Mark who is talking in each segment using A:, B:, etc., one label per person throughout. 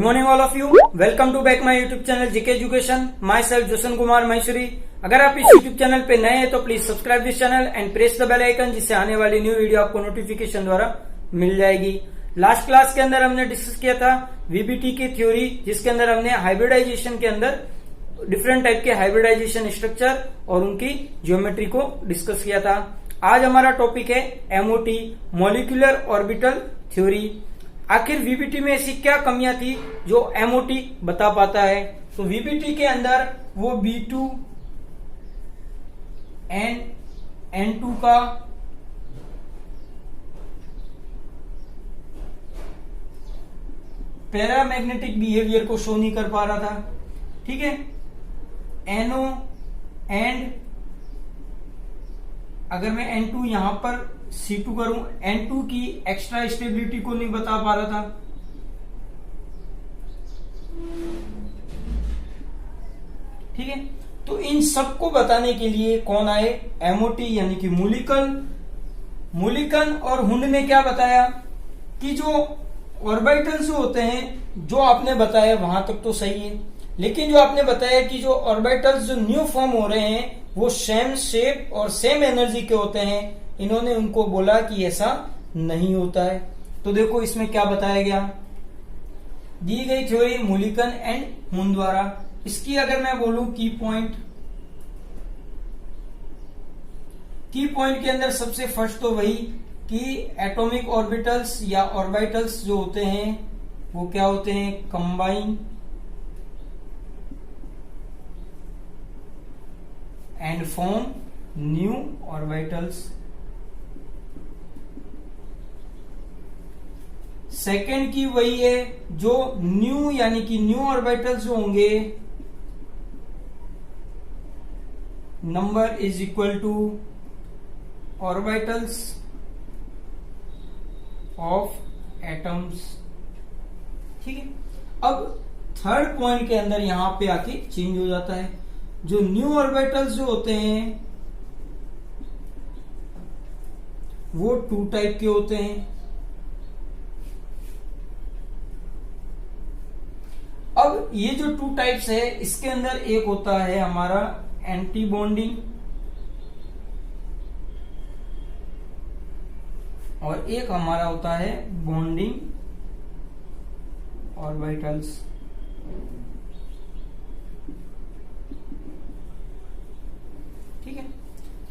A: Morning all of you. Welcome to back my YouTube channel GK education. Myself Joshan Kumar Mysuri. अगर आप इस YouTube channel पे नए हैं तो please subscribe this channel and press the bell icon, जिससे आने वाली न्यू वीडियो आपको नोटिफिकेशन द्वारा मिल जाएगी। लास्ट क्लास के अंदर हमने डिस्कस किया था वीबीटी की थ्योरी, जिसके अंदर हमने हाइब्रिडाइजेशन के अंदर डिफरेंट टाइप के हाइब्रिडाइजेशन स्ट्रक्चर और उनकी ज्योमेट्री को डिस्कस किया था। आज हमारा टॉपिक है एमओटी, मॉलिक्यूलर ऑर्बिटल थ्योरी। आखिर वीबीटी में ऐसी क्या कमियां थी जो एमओटी बता पाता है? तो वीबीटी के अंदर वो B2 एंड N2 का पैरामैग्नेटिक बिहेवियर को शो नहीं कर पा रहा था, ठीक है। NO एंड अगर मैं N2 यहां पर C2 करूं, N2 की एक्स्ट्रा स्टेबिलिटी को नहीं बता पा रहा था, ठीक है। तो इन सबको बताने के लिए कौन आए? एमओटी यानी कि मूलिकन और हुंड ने क्या बताया कि जो ऑर्बिटल्स होते हैं, जो आपने बताया वहां तक तो सही है, लेकिन जो आपने बताया कि जो ऑर्बिटल्स जो न्यू फॉर्म हो रहे हैं वो सेम शेप और सेम एनर्जी के होते हैं, इन्होंने उनको बोला कि ऐसा नहीं होता है। तो देखो इसमें क्या बताया गया, दी गई थ्योरी मूलिकन एंड हुंड द्वारा। इसकी अगर मैं बोलूं की पॉइंट के अंदर सबसे फर्स्ट तो वही कि एटॉमिक ऑर्बिटल्स या ऑर्बिटल्स जो होते हैं वो क्या होते हैं? Combine and form new orbitals. Second की वही है, जो न्यू यानी कि न्यू ऑर्बिटल्स जो होंगे number is equal two orbitals of atoms, ठीक है। अब थर्ड पॉइंट के अंदर यहां पे आके चेंज हो जाता है। जो न्यू ऑर्बिटल्स जो होते हैं वो 2 टाइप के होते हैं। अब ये जो 2 टाइप्स है, इसके अंदर एक होता है हमारा एंटी बॉन्डिंग और एक हमारा होता है बॉन्डिंग ऑर्बिटल्स, ठीक है।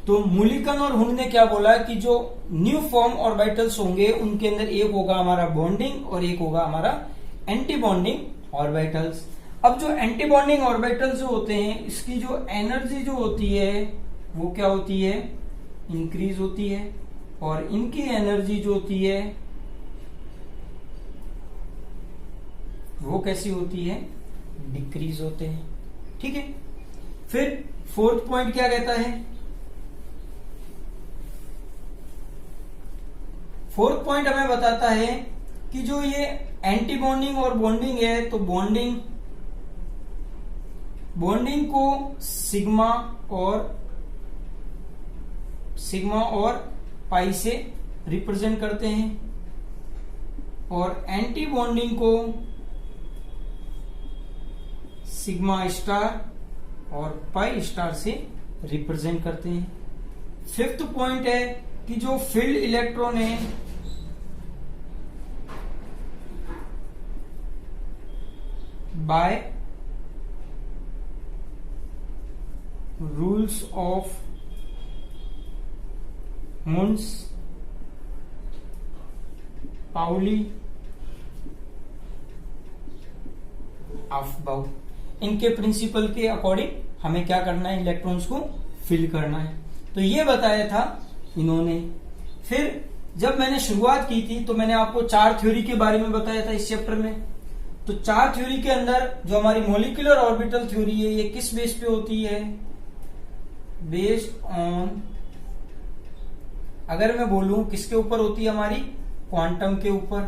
A: तो मूलिकन और हुंड ने क्या बोला कि जो न्यू फॉर्म ऑर्बिटल्स होंगे उनके अंदर एक होगा हमारा बॉन्डिंग और एक होगा हमारा एंटी बॉन्डिंग ऑर्बिटल्स। अब जो एंटी बॉन्डिंग ऑर्बिटल्स जो होते हैं, इसकी जो एनर्जी जो होती है वो क्या होती है? इंक्रीज होती है, और इनकी एनर्जी जो होती है वो कैसी होती है? डिक्रीज होते हैं, ठीक है। फिर फोर्थ पॉइंट क्या कहता है? फोर्थ पॉइंट हमें बताता है कि जो ये एंटी बॉन्डिंग और बॉन्डिंग है, तो बॉन्डिंग को सिग्मा और पाई से रिप्रेजेंट करते हैं, और एंटी बॉन्डिंग को सिग्मा स्टार और पाई स्टार से रिप्रेजेंट करते हैं। फिफ्थ पॉइंट है कि जो फील्ड इलेक्ट्रॉन है by rules of moons Pauli Aufbau, इनके प्रिंसिपल के अकॉर्डिंग हमें क्या करना है? इलेक्ट्रॉन्स को फिल करना है। तो ये बताया था इन्होंने। फिर जब मैंने शुरुआत की थी तो मैंने आपको 4 थ्योरी के बारे में बताया था इस चैप्टर में। तो 4 थ्योरी के अंदर जो हमारी मॉलिक्यूलर ऑर्बिटल थ्योरी है, ये किस बेस पे होती है? बेस्ड ऑन, अगर मैं बोलूं किसके ऊपर होती है? हमारी क्वांटम के ऊपर।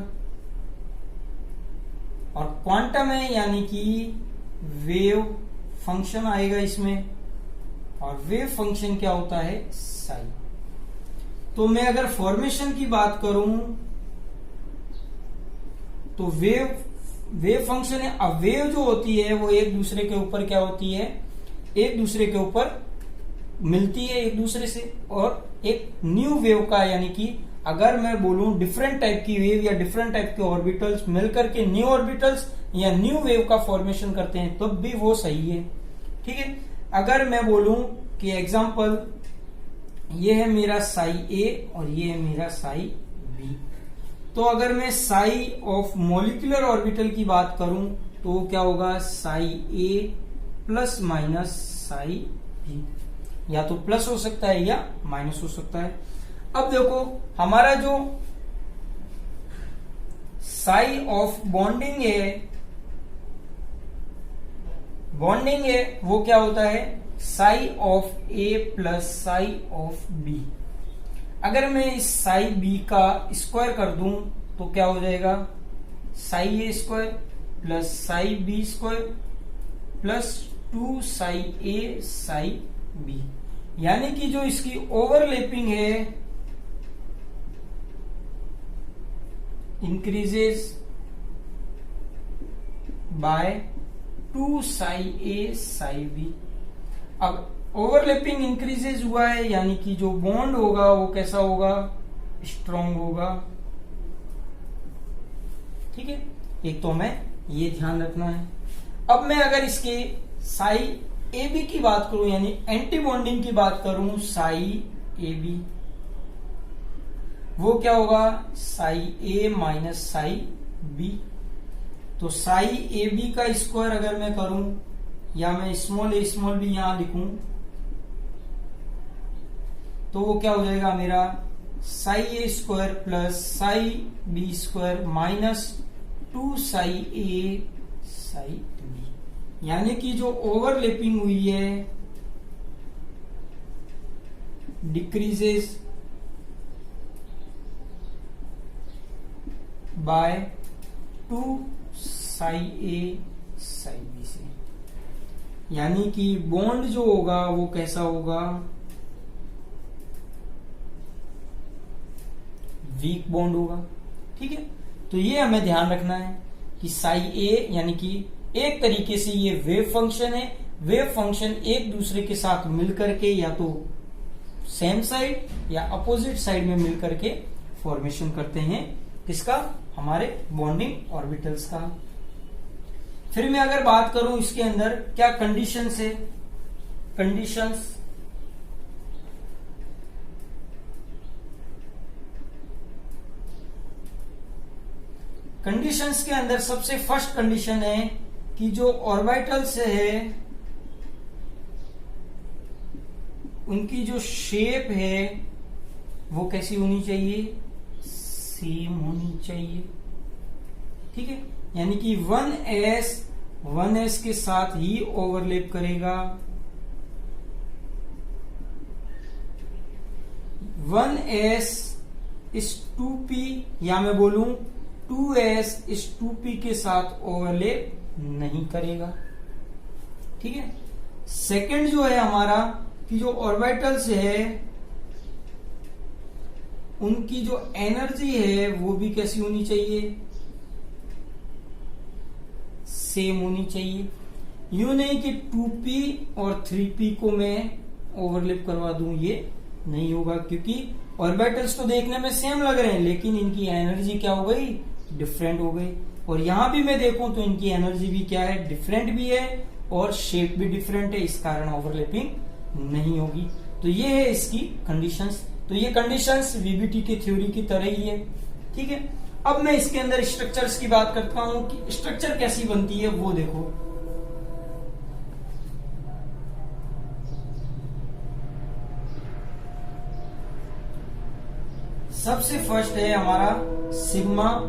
A: और क्वांटम है यानी कि वेव फंक्शन आएगा इसमें, और वेव फंक्शन क्या होता है? साई। तो मैं अगर फॉर्मेशन की बात करूं तो वेव वेव फंक्शन है। अब वेव जो होती है वो एक दूसरे के ऊपर क्या होती है, एक दूसरे के ऊपर मिलती है एक दूसरे से, और एक न्यू वेव का, यानी कि अगर मैं बोलूं डिफरेंट टाइप की वेव या डिफरेंट टाइप के ऑर्बिटल्स मिलकर के न्यू ऑर्बिटल्स या न्यू वेव का फॉर्मेशन करते हैं तब भी वो सही है। ठीक है, अगर मैं बोलूं कि एग्जांपल ये है मेरा साई ए और ये है मेरा साई बी, तो अगर मैं साई ऑफ मोलिकुलर ऑर्बिटल की बात करूं तो क्या होगा, साई ए प्लस माइनस साई बी, या तो प्लस हो सकता है या माइनस हो सकता है। अब देखो हमारा जो साई ऑफ बॉन्डिंग है वो क्या होता है, psi of A plus psi of B. अगर मैं इस साई बी का स्क्वायर कर दूं तो क्या हो जाएगा, psi A square plus psi B square plus 2 psi A psi B, यानी कि जो इसकी ओवरलैपिंग है increases by 2 psi A psi B. अब ओवरलैपिंग इंक्रीजेस हुआ है, यानी कि जो बॉन्ड होगा वो कैसा होगा, स्ट्रॉन्ग होगा। ठीक है, एक तो हमें ये ध्यान रखना है। अब मैं अगर इसके साई ए बी की बात करूं, यानी एंटी बॉन्डिंग की बात करूं, साई ए बी वो क्या होगा, साई ए माइनस साई बी। तो साई ए बी का स्क्वायर अगर मैं करूं, या मैं स्मॉल ए स्मॉल बी यहां लिखूं, तो वो क्या हो जाएगा मेरा, psi A square plus psi B square minus 2 psi A psi B, यानी कि जो ओवरलैपिंग हुई है decreases by 2 psi A psi B से, यानी कि बॉन्ड जो होगा वो कैसा होगा, वीक बॉन्ड होगा। ठीक है, तो ये हमें ध्यान रखना है कि साई ए, यानी कि एक तरीके से ये वेव फंक्शन है। वेव फंक्शन एक दूसरे के साथ मिलकर के या तो सेम साइड या अपोजिट साइड में मिलकर के फॉर्मेशन करते हैं, किसका, हमारे बॉन्डिंग ऑर्बिटल्स का। फिर मैं अगर बात करूं इसके अंदर क्या कंडीशंस है, कंडीशंस के अंदर सबसे फर्स्ट कंडीशन है कि जो ऑर्बिटल्स है उनकी जो शेप है वो कैसी होनी चाहिए, सेम होनी चाहिए। ठीक है, यानी कि 1s के साथ ही ओवरलैप करेगा, 1s इस 2p, या मैं बोलूं 2s इस 2p के साथ ओवरलैप नहीं करेगा। ठीक है, सेकंड जो है हमारा कि जो ऑर्बिटल्स है उनकी जो एनर्जी है वो भी कैसी होनी चाहिए, सेम होनी चाहिए। यूं नहीं कि 2p और 3p को मैं ओवरलैप करवा दूं, ये नहीं होगा, क्योंकि ऑर्बिटल्स तो देखने में सेम लग रहे हैं लेकिन इनकी एनर्जी क्या हो गई, डिफरेंट हो गई। और यहां भी मैं देखूं तो इनकी एनर्जी भी क्या है, डिफरेंट भी है और शेप भी डिफरेंट है, इस कारण ओवरलैपिंग नहीं होगी। तो ये है इसकी कंडीशंस। तो ये कंडीशंस वीबीटी की थ्योरी की तरह ही है। ठीक है, अब मैं इसके अंदर स्ट्रक्चर्स की बात करता हूं कि स्ट्रक्चर कैसी बनती है वो देखो। सबसे फर्स्ट है हमारा सिग्मा।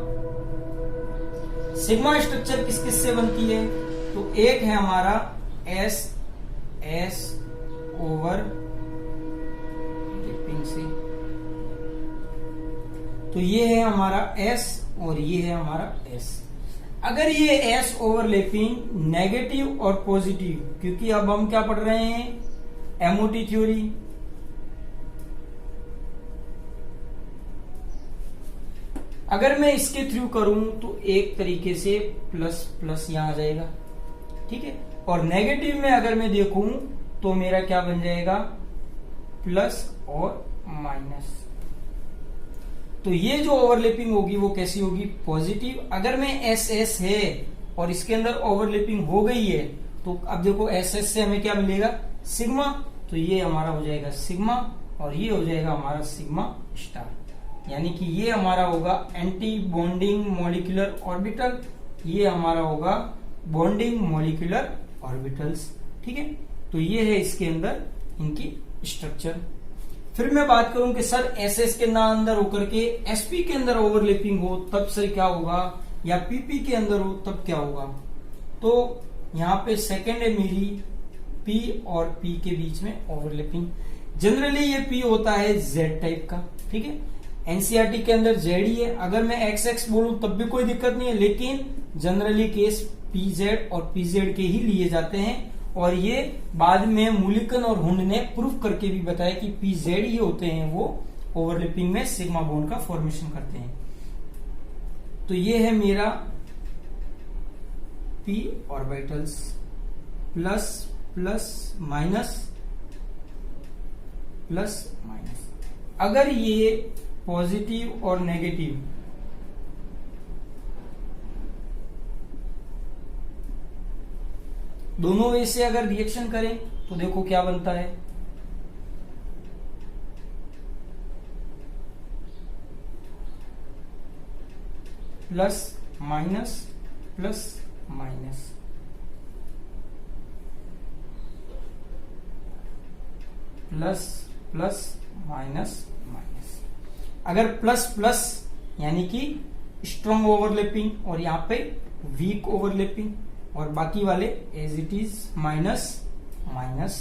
A: सिग्मा स्ट्रक्चर किस किस से बनती है, तो एक है हमारा एस ओवर से, तो ये है हमारा S और ये है हमारा S। अगर ये S ओवरलैपिंग नेगेटिव और पॉजिटिव, क्योंकि अब हम क्या पढ़ रहे हैं, एमओटी थ्योरी, अगर मैं इसके थ्रू करूं तो एक तरीके से प्लस प्लस यहां आ जाएगा, ठीक है। और नेगेटिव में अगर मैं देखूं तो मेरा क्या बन जाएगा, प्लस और माइनस। तो ये जो ओवरलैपिंग होगी वो कैसी होगी, पॉजिटिव। अगर मैं एस एस है और इसके अंदर ओवरलैपिंग हो गई है तो अब देखो एस एस से हमें क्या मिलेगा, सिग्मा। तो ये हमारा हो जाएगा सिग्मा और ये हो जाएगा हमारा सिग्मा स्टार, यानी कि ये हमारा होगा एंटी बॉन्डिंग मॉलिक्यूलर ऑर्बिटल, ये हमारा होगा बॉन्डिंग मॉलिक्यूलर ऑर्बिटल्स, ठीक है। तो ये है इसके अंदर इनकी स्ट्रक्चर। फिर मैं बात करूं कि सर एस एस के ना अंदर होकर के एसपी के अंदर ओवरलैपिंग हो तब सर क्या होगा, या पीपी के अंदर हो तब क्या होगा। तो यहाँ पे सेकेंड है मेरी पी और पी के बीच में ओवरलैपिंग। जनरली ये पी होता है जेड टाइप का, ठीक है। एनसीईआरटी के अंदर जेड ही है। अगर मैं एक्स एक्स बोलूं तब भी कोई दिक्कत नहीं है, लेकिन जनरली केस पीजेड और पीजेड के ही लिए जाते हैं। और ये बाद में मूलिकन और हुंड ने प्रूफ करके भी बताया कि पीजेड ही होते हैं वो ओवरलैपिंग में सिग्मा बॉन्ड का फॉर्मेशन करते हैं। तो ये है मेरा P orbitals, plus plus minus plus minus. अगर ये पॉजिटिव और नेगेटिव दोनों वे से अगर रिएक्शन करें तो देखो क्या बनता है, plus minus plus minus, plus plus minus minus. अगर प्लस प्लस यानी कि स्ट्रॉन्ग ओवरलैपिंग और यहां पे वीक ओवरलैपिंग, और बाकी वाले as it is minus minus.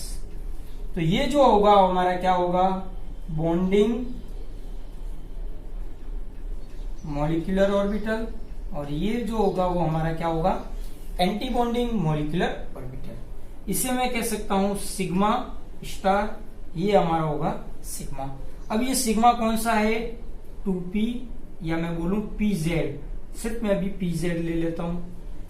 A: तो ये जो होगा हमारा क्या होगा, बॉन्डिंग मॉलिक्यूलर ऑर्बिटल, और ये जो होगा वो हमारा क्या होगा, एंटी बॉन्डिंग मॉलिक्यूलर ऑर्बिटल। इसे मैं कह सकता हूं सिग्मा स्टार, ये हमारा होगा सिग्मा। अब ये सिग्मा कौन सा है, 2p या मैं बोलूं pz, सिर्फ मैं अभी pz ले लेता हूं।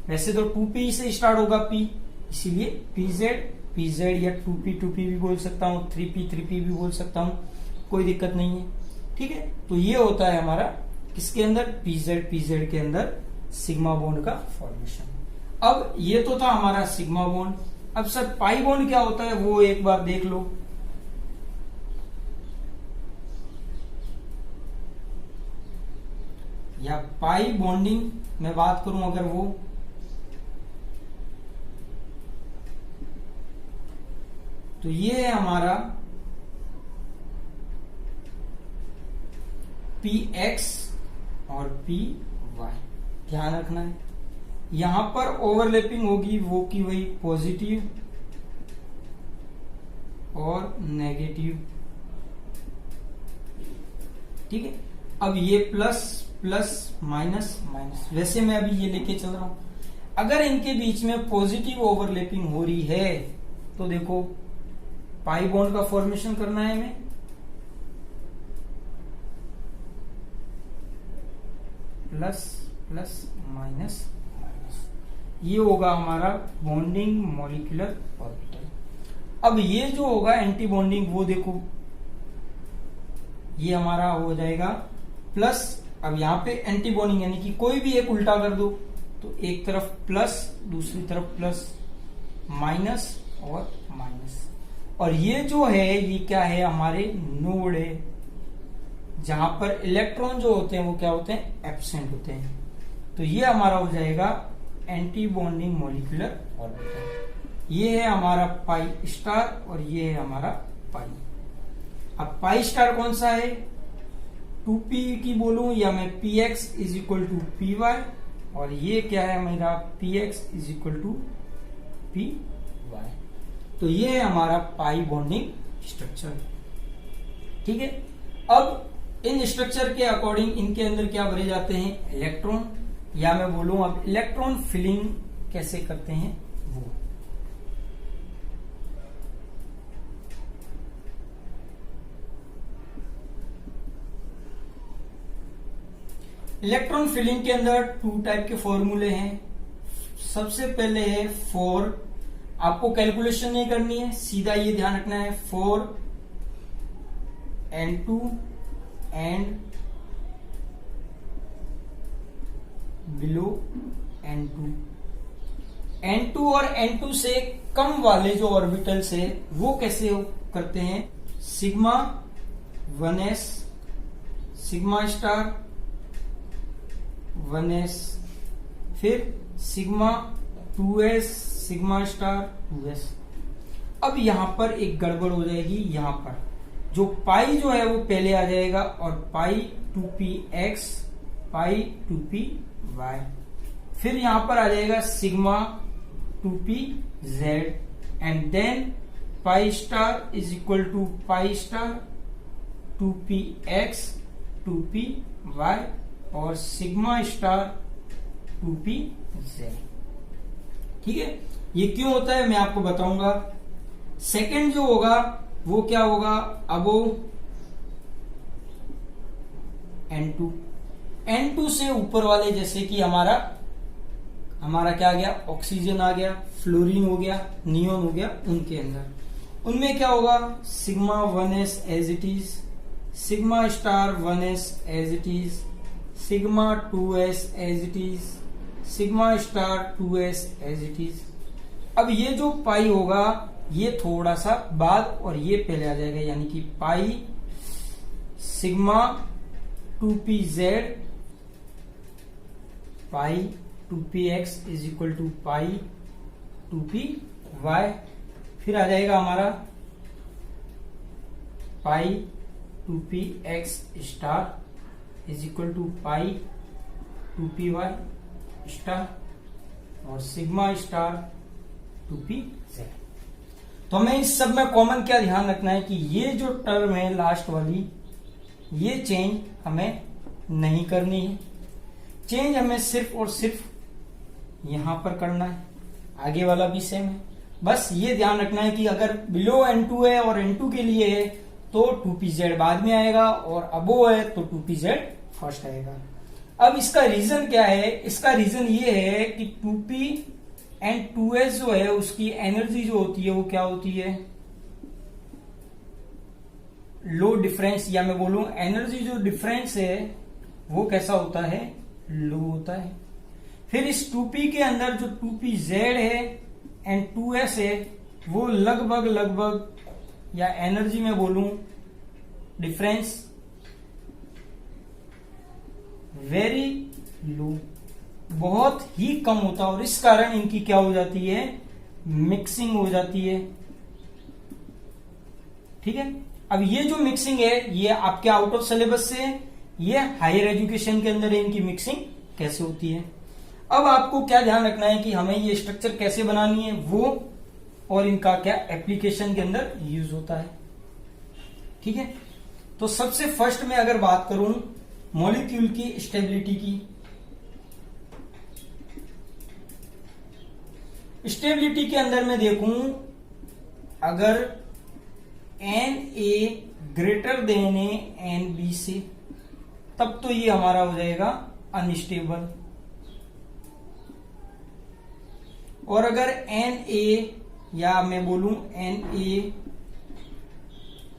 A: वैसे तो 2p से स्टार्ट होगा p, इसीलिए pz या 2p भी बोल सकता हूं, 3p भी बोल सकता हूं, कोई दिक्कत नहीं है, ठीक है। तो ये होता है हमारा किसके अंदर, pz के अंदर सिग्मा बॉन्ड का फॉर्मेशन। अब ये तो था हमारा सिग्मा बॉन्ड। अब सर पाई बॉन्ड क्या होता है वो एक बार देख लो। या पाई बॉन्डिंग में बात करूं अगर वो, तो ये है हमारा px और py, ध्यान रखना है। यहां पर ओवरलैपिंग होगी वो की वही पॉजिटिव और नेगेटिव, ठीक है। अब ये प्लस प्लस माइनस माइनस, वैसे मैं अभी ये लेके चल रहा हूं। अगर इनके बीच में पॉजिटिव ओवरलैपिंग हो रही है तो देखो पाई बॉन्ड का फॉर्मेशन करना है हमें, प्लस प्लस माइनस माइनस, ये होगा हमारा बॉन्डिंग मॉलिक्यूलर ऑर्बिटल। अब ये जो होगा एंटी बॉन्डिंग वो देखो ये हमारा हो जाएगा प्लस। अब यहां पे एंटी बॉन्डिंग यानी कि कोई भी एक उल्टा कर दो, तो एक तरफ प्लस दूसरी तरफ प्लस, माइनस और माइनस। और ये जो है ये क्या है, हमारे नोड है जहां पर इलेक्ट्रॉन जो होते हैं वो क्या होते हैं, एब्सेंट होते हैं। तो ये हमारा हो जाएगा एंटी बॉन्डिंग मॉलिक्यूलर ऑर्बिटल। ये है हमारा पाई स्टार और ये है हमारा पाई। अब पाई स्टार कौन सा है, 2p की बोलूं या मैं px is equal to py, और ये क्या है मेरा px is equal to py। तो ये है हमारा पाई बॉन्डिंग स्ट्रक्चर, ठीक है। अब इन स्ट्रक्चर के अकॉर्डिंग इनके अंदर क्या भरे जाते हैं, इलेक्ट्रॉन, या मैं बोलूं अब इलेक्ट्रॉन फिलिंग कैसे करते हैं वो। इलेक्ट्रॉन फिलिंग के अंदर 2 टाइप के फॉर्मूले हैं। सबसे पहले है 4, आपको कैलकुलेशन नहीं करनी है, सीधा ये ध्यान रखना है 4n2 एंड बिलो n2 और n2 से कम वाले जो ऑर्बिटल्स है वो कैसे करते हैं, sigma 1s sigma star 1s, फिर sigma 2s sigma star 2s। अब यहां पर एक गड़बड़ हो जाएगी, यहां पर जो पाई जो है वो पहले आ जाएगा और पाई 2px पाई 2py, फिर यहां पर आ जाएगा sigma 2pz and then pi star is equal to pi star 2px 2py और सिग्मा स्टार 2pz। ठीक है, ये क्यों होता है मैं आपको बताऊंगा। सेकंड जो होगा वो क्या होगा, अबोव n2 से ऊपर वाले, जैसे कि हमारा क्या आ गया, ऑक्सीजन आ गया, फ्लोरीन हो गया, नियोन हो गया, उनके अंदर उनमें क्या होगा, sigma 1s as it is, sigma star 1s as it is, sigma 2s as it is, sigma star 2s as it is. अब ये जो पाई होगा ये थोड़ा सा बाद और ये पहले आ जाएगा, यानी कि pi sigma 2pz pi 2px is equal to pi 2py, फिर आ जाएगा हमारा pi 2px star is equal to pi 2py star और सिग्मा स्टार 2pz। तो हमें इस सब में कॉमन क्या ध्यान रखना है कि ये जो टर्म है लास्ट वाली, ये चेंज हमें नहीं करनी है। चेंज हमें सिर्फ और सिर्फ यहां पर करना है, आगे वाला भी सेम है। बस ये ध्यान रखना है कि अगर बिलो n2 है और n2 के लिए है तो 2pz बाद में आएगा और अबो है तो 2pz फर्स्ट आएगा। अब इसका रीजन क्या है, इसका रीजन ये है कि 2p एंड 2s जो है उसकी एनर्जी जो होती है वो क्या होती है, लो डिफरेंस, या मैं बोलूं एनर्जी जो डिफरेंस है वो कैसा होता है, लो होता है। फिर इस 2p के अंदर जो 2pz है एंड 2s है वो लगभग या एनर्जी में बोलूं डिफरेंस वेरी लो, बहुत ही कम होता है और इस कारण इनकी क्या हो जाती है, मिक्सिंग हो जाती है। ठीक है, अब ये जो मिक्सिंग है ये आपके आउट ऑफ सिलेबस से है, ये हायर एजुकेशन के अंदर इनकी मिक्सिंग कैसे होती है। अब आपको क्या ध्यान रखना है कि हमें ये स्ट्रक्चर कैसे बनानी है वो, और इनका क्या एप्लीकेशन के अंदर यूज होता है। ठीक है, तो सबसे फर्स्ट में अगर बात करूं मॉलिक्यूल की स्टेबिलिटी की, स्टेबिलिटी के अंदर मैं देखूं अगर Na ग्रेटर देन Nb से, तब तो ये हमारा हो जाएगा अनस्टेबल, और अगर Na या मैं बोलूं Na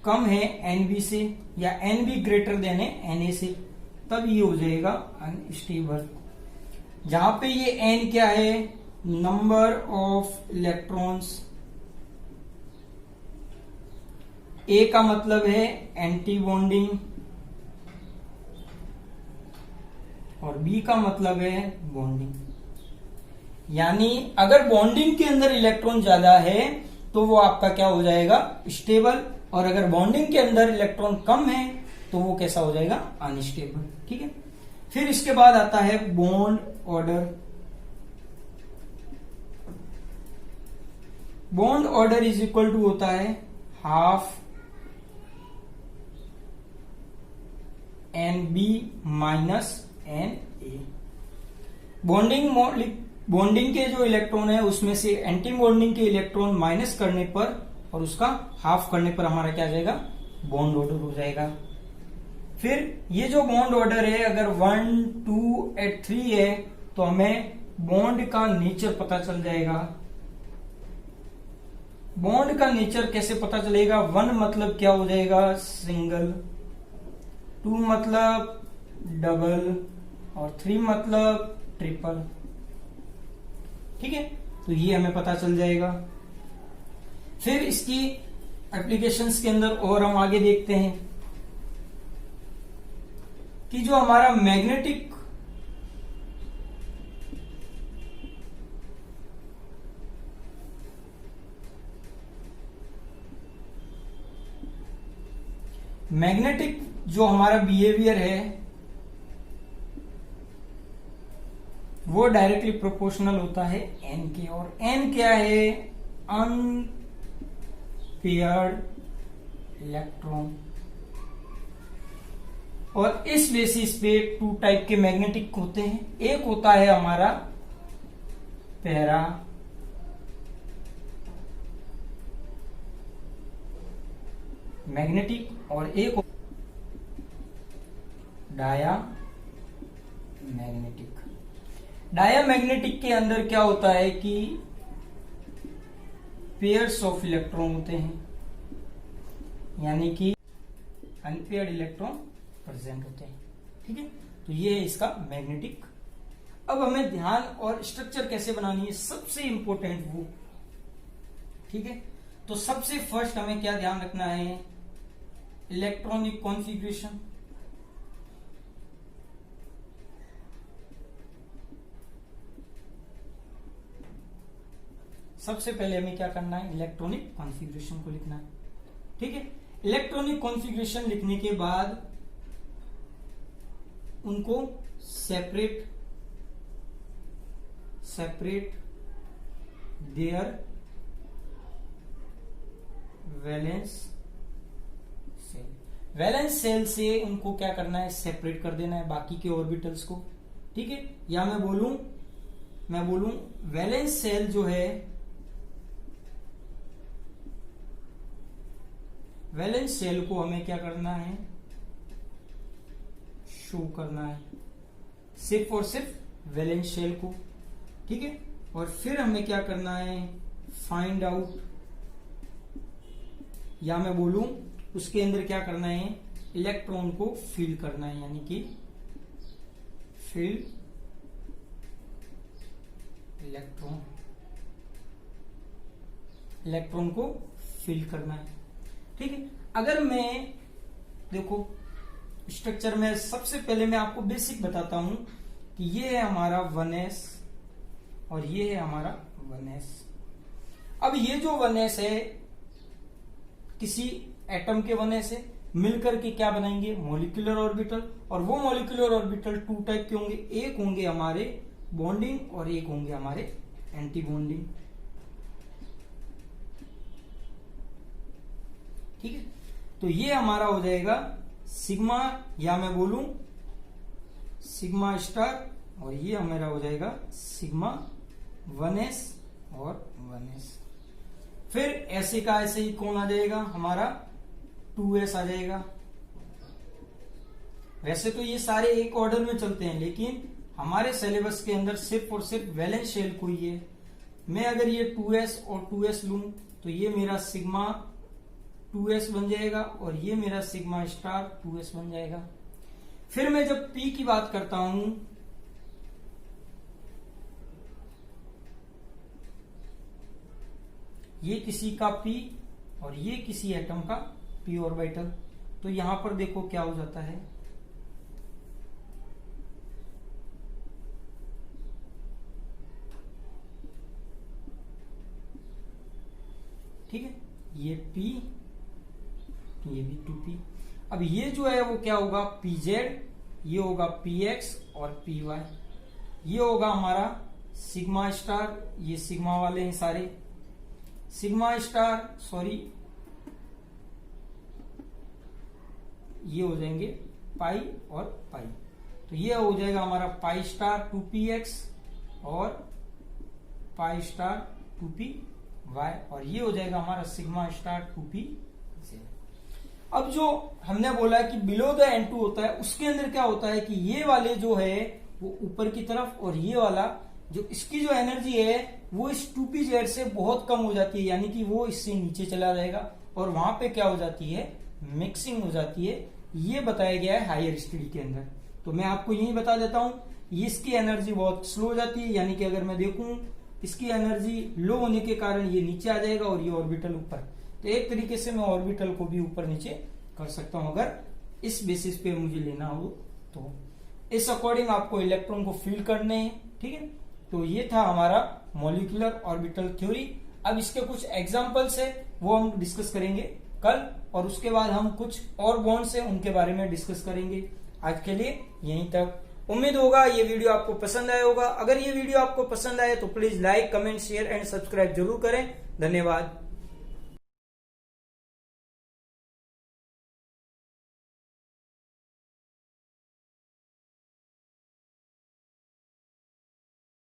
A: कम है Nb से या Nb ग्रेटर देन है Na से, तब ये हो जाएगा अनस्टेबल। जहां पे ये N क्या है, नंबर ऑफ इलेक्ट्रॉन्स, A का मतलब है एंटी बॉन्डिंग और B का मतलब है बॉन्डिंग। यानी अगर बॉन्डिंग के अंदर इलेक्ट्रॉन ज्यादा है तो वो आपका क्या हो जाएगा, स्टेबल, और अगर बॉन्डिंग के अंदर इलेक्ट्रॉन कम है तो वो कैसा हो जाएगा, अनस्टेबल। ठीक है, फिर इसके बाद आता है bond order. Bond order is equal to होता है half Nb minus Na। Bonding के जो इलेक्ट्रॉन है उसमें से एंटी बॉन्डिंग के इलेक्ट्रॉन माइनस करने पर और उसका हाफ करने पर हमारा क्या आ जाएगा, बॉन्ड ऑर्डर हो जाएगा। फिर ये जो बॉन्ड ऑर्डर है, अगर 1 2 एट 3 है तो हमें बॉन्ड का नेचर पता चल जाएगा। बॉन्ड का नेचर कैसे पता चलेगा? 1 मतलब क्या हो जाएगा? सिंगल, 2 मतलब डबल और 3 मतलब ट्रिपल। ठीक है, तो ये हमें पता चल जाएगा। फिर इसकी एप्लीकेशंस के अंदर और हम आगे देखते हैं कि जो हमारा मैग्नेटिक जो हमारा बिहेवियर है वो डायरेक्टली प्रोपोर्शनल होता है एन के, और एन क्या है? Unpaired electron. और इस बेसिस पे 2 टाइप के मैग्नेटिक होते हैं। एक होता है हमारा पैरा मैग्नेटिक और एक डाया मैग्नेटिक। डाया मैग्नेटिक के अंदर क्या होता है कि पेयर्स ऑफ इलेक्ट्रॉन होते हैं, यानी कि अनपेयर्ड इलेक्ट्रॉन प्रेजेंट होते हैं। ठीक है, तो ये है इसका मैग्नेटिक। अब हमें ध्यान और स्ट्रक्चर कैसे बनानी है, सबसे इंपॉर्टेंट वो। ठीक है, तो सबसे फर्स्ट हमें क्या ध्यान रखना है? Electronic configuration. सबसे पहले हमें क्या करना है? इलेक्ट्रॉनिक कॉन्फ़िगरेशन को लिखना है। ठीक है, इलेक्ट्रॉनिक कॉन्फ़िगरेशन लिखने के बाद उनको सेपरेट देयर वैलेंस सेल से उनको क्या करना है? सेपरेट कर देना है बाकी के ऑर्बिटल्स को। ठीक है, या मैं बोलूं वैलेंस सेल जो है, वैलेंस सेल को हमें क्या करना है? शो करना है, सिर्फ और सिर्फ वैलेंस सेल को। ठीक है, और फिर हमें क्या करना है? फाइंड आउट, या मैं बोलूं उसके अंदर क्या करना है? इलेक्ट्रॉन को फिल करना है, यानी कि फिल इलेक्ट्रॉन को फिल करना है। ठीक है, अगर मैं देखो स्ट्रक्चर में सबसे पहले मैं आपको बेसिक बताता हूं कि ये है हमारा 1s और ये है हमारा 1s। अब ये जो 1s है किसी एटम के 1s है, मिलकर के क्या बनाएंगे? Molecular orbital. और वो मॉलिक्यूलर ऑर्बिटल 2 टाइप के होंगे, एक होंगे हमारे बॉन्डिंग और एक होंगे हमारे एंटी बॉन्डिंग। ठीक है, तो ये हमारा हो जाएगा सिग्मा, या मैं बोलूं सिग्मा स्टार, और ये हमारा हो जाएगा सिग्मा 1s और 1s। फिर ऐसे का ऐसे ही कौन आ जाएगा? हमारा 2s आ जाएगा। वैसे तो ये सारे एक ऑर्डर में चलते हैं, लेकिन हमारे सिलेबस के अंदर सिर्फ और सिर्फ वैलेंस शेल को ही है। मैं अगर ये 2s और 2s लूं तो ये मेरा सिग्मा 2s बन जाएगा और ये मेरा सिग्मा स्टार 2s बन जाएगा। फिर मैं जब p की बात करता हूं, ये किसी का p और ये किसी एटम का p ऑर्बिटल, तो यहां पर देखो क्या हो जाता है? ठीक है, ये p, ये भी 2p। अब ये जो है वो क्या होगा? pz, ये होगा px और py। ये होगा हमारा सिग्मा स्टार, ये सिग्मा वाले हैं सारे, सिग्मा स्टार सॉरी ये हो जाएंगे पाई और पाई। तो ये हो जाएगा हमारा पाई स्टार 2px और पाई स्टार 2py, और ये हो जाएगा हमारा सिग्मा स्टार 2pz। अब जो हमने बोला कि बिलो द N2 होता है, उसके अंदर क्या होता है कि ये वाले जो है वो ऊपर की तरफ, और ये वाला जो इसकी जो एनर्जी है वो इस 2pz से बहुत कम हो जाती है, यानी कि वो इससे नीचे चला जाएगा और वहां पे क्या हो जाती है, मिक्सिंग हो जाती है। ये बताया गया है हायर स्टडी के अंदर। तो मैं आपको यही बता देता हूं, इसकी एनर्जी बहुत स्लो हो जाती है, यानी कि अगर मैं देखूं इसकी एनर्जी लो होने के कारण ये नीचे आ जाएगा और ये ऑर्बिटल ऊपर। तो एक तरीके से मैं ऑर्बिटल को भी ऊपर नीचे कर सकता हूं अगर इस बेसिस पे मुझे लेना हो तो। इस अकॉर्डिंग आपको इलेक्ट्रॉन को फील करने हैं, ठीक है। तो ये था हमारा मॉलिक्यूलर ऑर्बिटल थ्योरी। अब इसके कुछ एग्जांपल्स है वो हम डिस्कस करेंगे कल, और उसके बाद हम कुछ और बॉन्ड्स है उनके बारे में डिस्कस करेंगे। आज के लिए यहीं तक। उम्मीद होगा ये वीडियो आपको पसंद आया होगा। अगर ये वीडियो आपको पसंद आए तो please like, comment, share and subscribe जरूर करें। धन्यवाद।